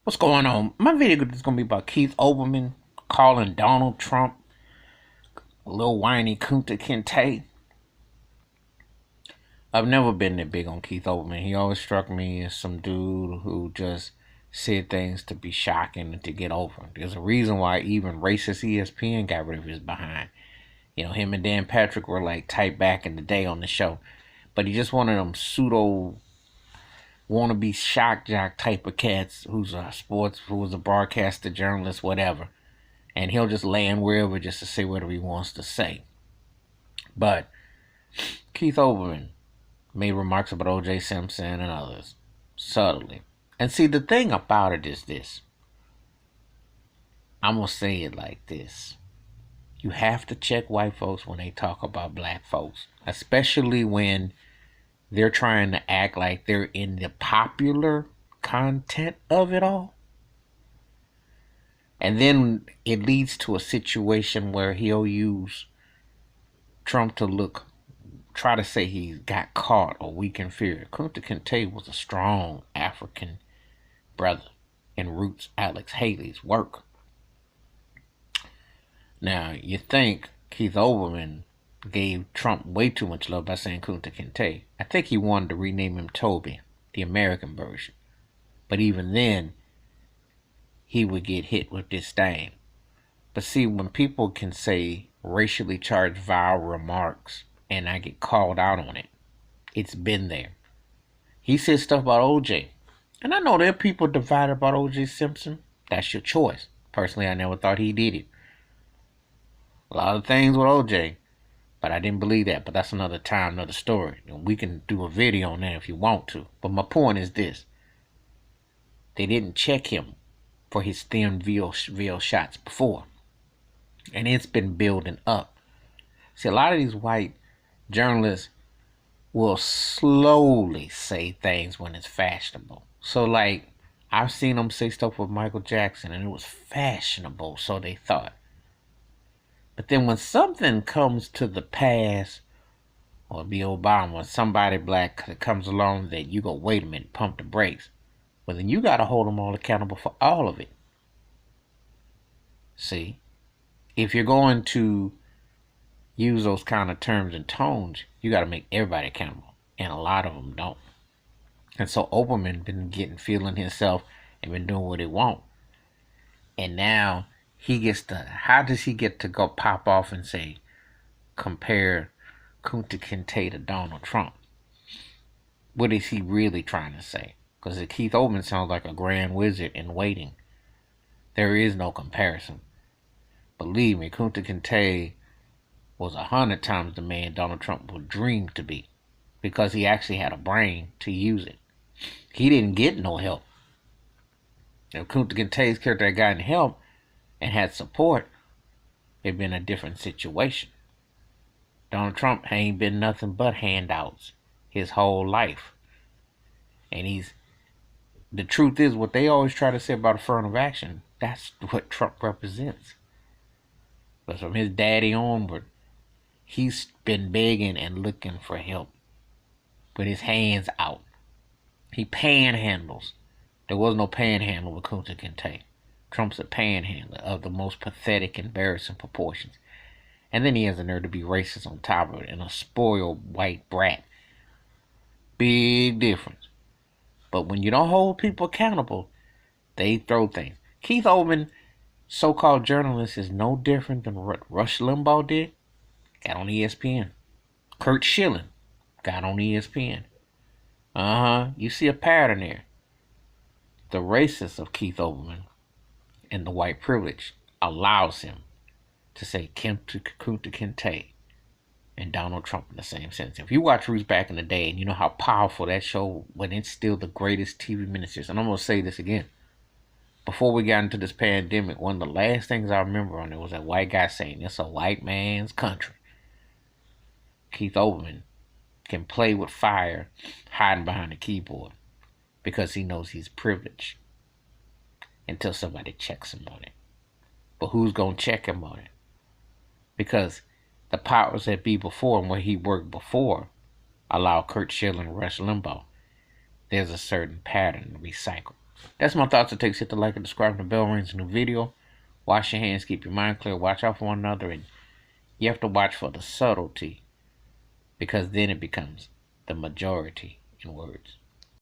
What's going on? My video is going to be about Keith Olbermann calling Donald Trump a little whiny kunte kinte. I've never been that big on Keith Olbermann. He always struck me as some dude who just said things to be shocking and to get over. There's a reason why even racist ESPN got rid of his behind. You know, him and Dan Patrick were like tight back in the day on the show. But he just one of them pseudo wannabe shock jock type of cats who's a broadcaster, journalist, whatever. And he'll just land wherever just to say whatever he wants to say. But Keith Olbermann made remarks about O.J. Simpson and others subtly. And see, the thing about it is this. I'm going to say it like this. You have to check white folks when they talk about black folks, especially when they're trying to act like they're in the popular content of it all. And then it leads to a situation where he'll use Trump to try to say he got caught or weak in fear. Kunte Kinte was a strong African brother in Roots Alex Haley's work. Now, you think Keith Olbermann gave Trump way too much love by saying Kunte Kinte. I think he wanted to rename him Toby, the American version. But even then, he would get hit with disdain. But see, when people can say racially charged vile remarks and I get called out on it, it's been there. He said stuff about OJ. And I know there are people divided about OJ Simpson. That's your choice. Personally, I never thought he did it. A lot of things with OJ, but I didn't believe that. But that's another time, another story. And we can do a video on that if you want to. But my point is this. They didn't check him for his thin veal shots before. And it's been building up. See, a lot of these white journalists will slowly say things when it's fashionable. So, like, I've seen them say stuff with Michael Jackson, and it was fashionable, so they thought. But then when something comes to the pass, or be Obama, somebody black comes along that you go, wait a minute, pump the brakes. Well, then you got to hold them all accountable for all of it. See, if you're going to use those kind of terms and tones, you got to make everybody accountable. And a lot of them don't. And so Olbermann been feeling himself and been doing what he want. And now he gets to, how does he get to go pop off and say, compare Kunte Kinte to Donald Trump? What is he really trying to say? Because Keith Olbermann sounds like a grand wizard in waiting. There is no comparison. Believe me, Kunte Kinte was 100 times the man Donald Trump would dream to be. Because he actually had a brain to use it. He didn't get no help. If Kunte Kinte's character had gotten help and had support, it'd been a different situation. Donald Trump ain't been nothing but handouts his whole life. And the truth is, what they always try to say about affirmative action, that's what Trump represents. But from his daddy onward, he's been begging and looking for help with his hands out. He panhandles. There was no panhandle with Kunte Kinte. Trump's a panhandler of the most pathetic, embarrassing proportions. And then he has the nerve to be racist on top of it and a spoiled white brat. Big difference. But when you don't hold people accountable, they throw things. Keith Olbermann, so-called journalist, is no different than what Rush Limbaugh did. Got on ESPN. Kurt Schilling got on ESPN. You see a pattern there. The racist of Keith Olbermann and the white privilege allows him to say Kunte Kinte and Donald Trump in the same sentence. If you watch Roots back in the day and you know how powerful that show, when it's still the greatest TV miniseries, and I'm going to say this again. Before we got into this pandemic, one of the last things I remember on it was that white guy saying, it's a white man's country. Keith Olbermann can play with fire hiding behind the keyboard because he knows he's privileged until somebody checks him on it. But who's going to check him on it? Because the powers that be before and where he worked before allow Kurt Schilling and Rush Limbaugh. There's a certain pattern to recycle. That's my thoughts and takes. Hit the like and subscribe, and the bell rings a new video. Wash your hands, keep your mind clear, watch out for one another, and you have to watch for the subtlety because then it becomes the majority in words.